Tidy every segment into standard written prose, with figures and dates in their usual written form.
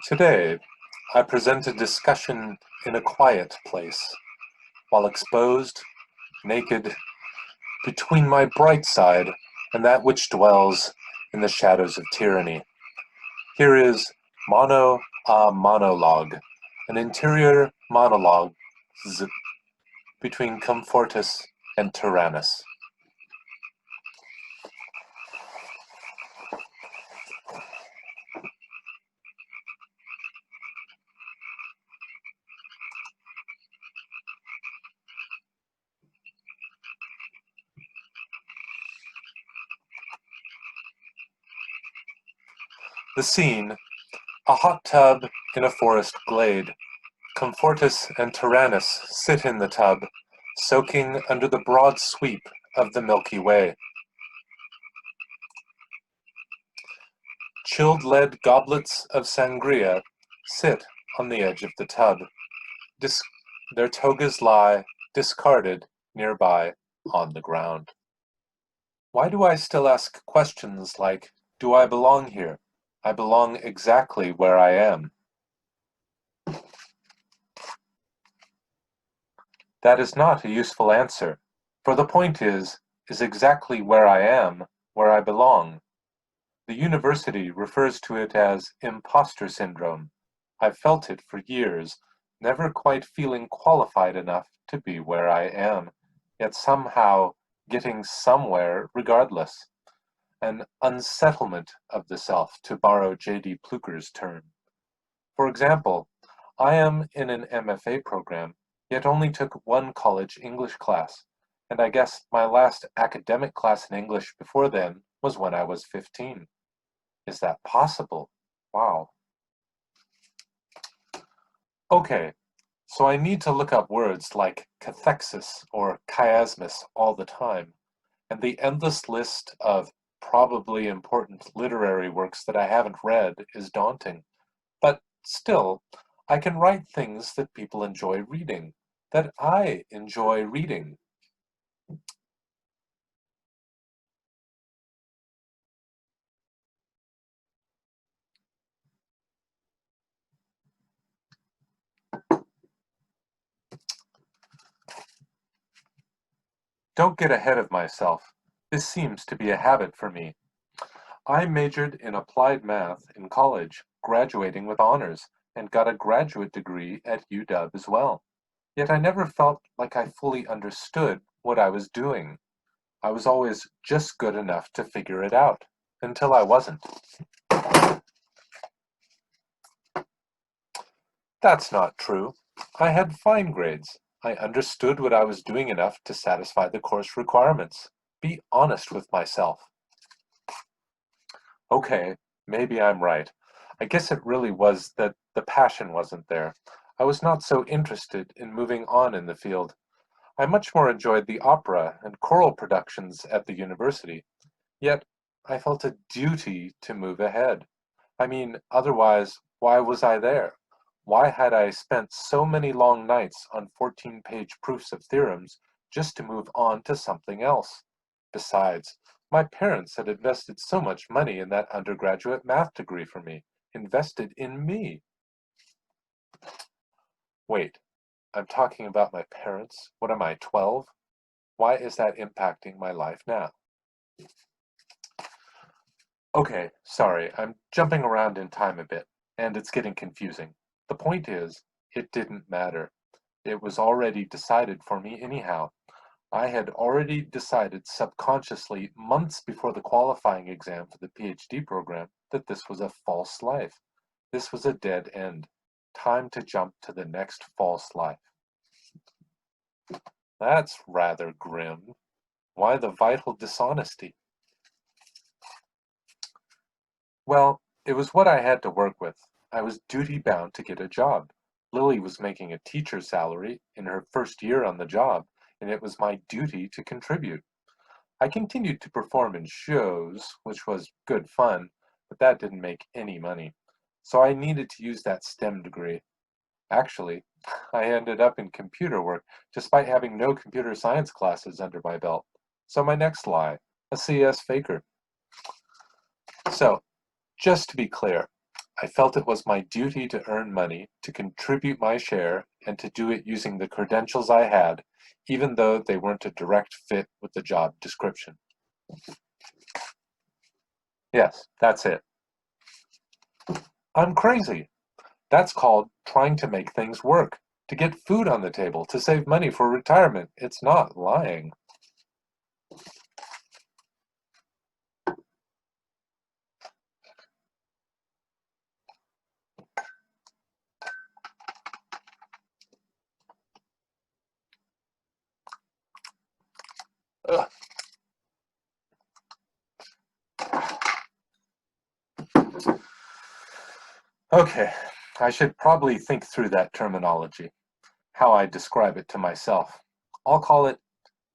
Today, I present a discussion in a quiet place, while exposed, naked, between my bright side and that which dwells in the shadows of tyranny. Here is Mono-a-monologue, an interior monologue between Comfortus and Tyrannus. The scene, a hot tub in a forest glade. Comfortus and Tyrannus sit in the tub, soaking under the broad sweep of the Milky Way. Chilled lead goblets of sangria sit on the edge of the tub. Their togas lie, discarded, nearby on the ground. Why do I still ask questions like, do I belong here? I belong exactly where I am. That is not a useful answer, for the point is exactly where I am, where I belong. The university refers to it as imposter syndrome. I've felt it for years, never quite feeling qualified enough to be where I am, yet somehow getting somewhere regardless. An unsettlement of the self, to borrow J.D. Pluker's term. For example, I am in an MFA program, yet only took one college English class, and I guess my last academic class in English before then was when I was 15. Is that possible? Wow. Okay, so I need to look up words like cathexis or chiasmus all the time, and the endless list of probably important literary works that I haven't read is daunting. But still, I can write things that people enjoy reading, that I enjoy reading. Don't get ahead of myself. This seems to be a habit for me. I majored in applied math in college, graduating with honors, and got a graduate degree at UW as well. Yet I never felt like I fully understood what I was doing. I was always just good enough to figure it out, until I wasn't. That's not true. I had fine grades. I understood what I was doing enough to satisfy the course requirements. Be honest with myself. Okay, maybe I'm right. I guess it really was that the passion wasn't there. I was not so interested in moving on in the field. I much more enjoyed the opera and choral productions at the university. Yet, I felt a duty to move ahead. I mean, otherwise, why was I there? Why had I spent so many long nights on 14-page proofs of theorems just to move on to something else? Besides, my parents had invested so much money in that undergraduate math degree for me, invested in me. Wait, I'm talking about my parents? What am I, 12? Why is that impacting my life now? Okay, sorry, I'm jumping around in time a bit, and it's getting confusing. The point is, it didn't matter. It was already decided for me anyhow. I had already decided subconsciously months before the qualifying exam for the PhD program that this was a false life. This was a dead end. Time to jump to the next false life. That's rather grim. Why the vital dishonesty? Well, it was what I had to work with. I was duty-bound to get a job. Lily was making a teacher's salary in her first year on the job, and it was my duty to contribute. I continued to perform in shows, which was good fun, but that didn't make any money. So I needed to use that STEM degree. Actually, I ended up in computer work despite having no computer science classes under my belt. So my next lie, a CS faker. So, just to be clear, I felt it was my duty to earn money, to contribute my share, and to do it using the credentials I had, even though they weren't a direct fit with the job description. Yes, that's it. I'm crazy. That's called trying to make things work, to get food on the table, to save money for retirement. It's not lying. Ugh. Okay, I should probably think through that terminology, how I describe it to myself. I'll call it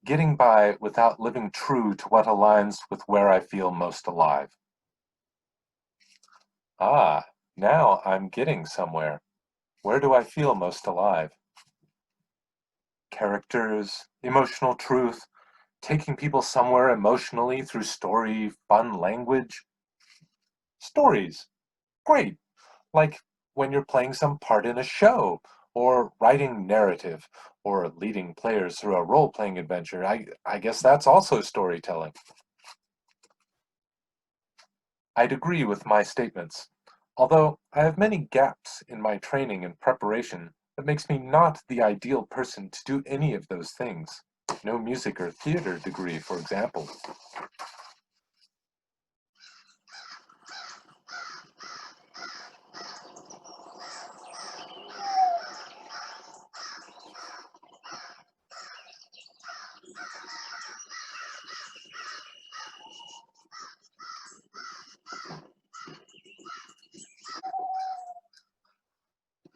getting by without living true to what aligns with where I feel most alive. Ah, now I'm getting somewhere. Where do I feel most alive? Characters, emotional truth, taking people somewhere emotionally through story, fun language. Stories. Great. Like when you're playing some part in a show, or writing narrative, or leading players through a role-playing adventure. I guess that's also storytelling. I'd agree with my statements, although I have many gaps in my training and preparation that makes me not the ideal person to do any of those things. No music or theater degree, for example.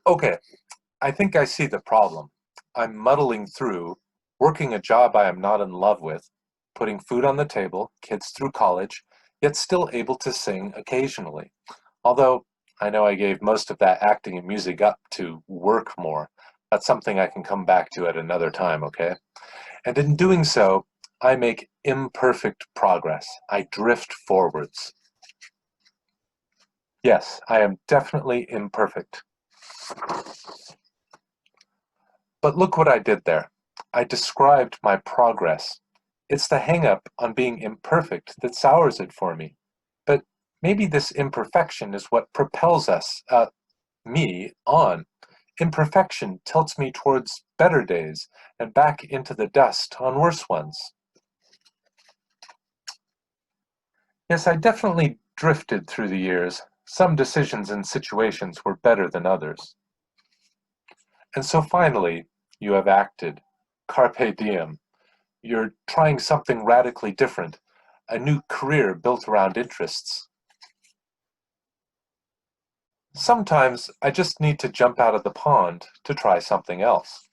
Okay, I think I see the problem. I'm muddling through, working a job I am not in love with, putting food on the table, kids through college, yet still able to sing occasionally. Although I know I gave most of that acting and music up to work more. That's something I can come back to at another time, okay? And in doing so, I make imperfect progress. I drift forwards. Yes, I am definitely imperfect. But look what I did there. I described my progress. It's the hang-up on being imperfect that sours it for me. But maybe this imperfection is what propels me, on. Imperfection tilts me towards better days and back into the dust on worse ones. Yes, I definitely drifted through the years. Some decisions and situations were better than others. And so finally, you have acted. Carpe diem. You're trying something radically different, a new career built around interests. Sometimes I just need to jump out of the pond to try something else.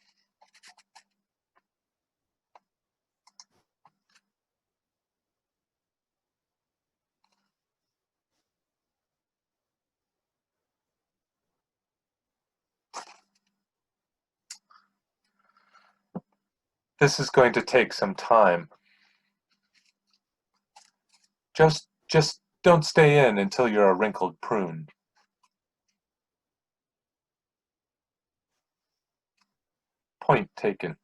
This is going to take some time. Just don't stay in until you're a wrinkled prune. Point taken.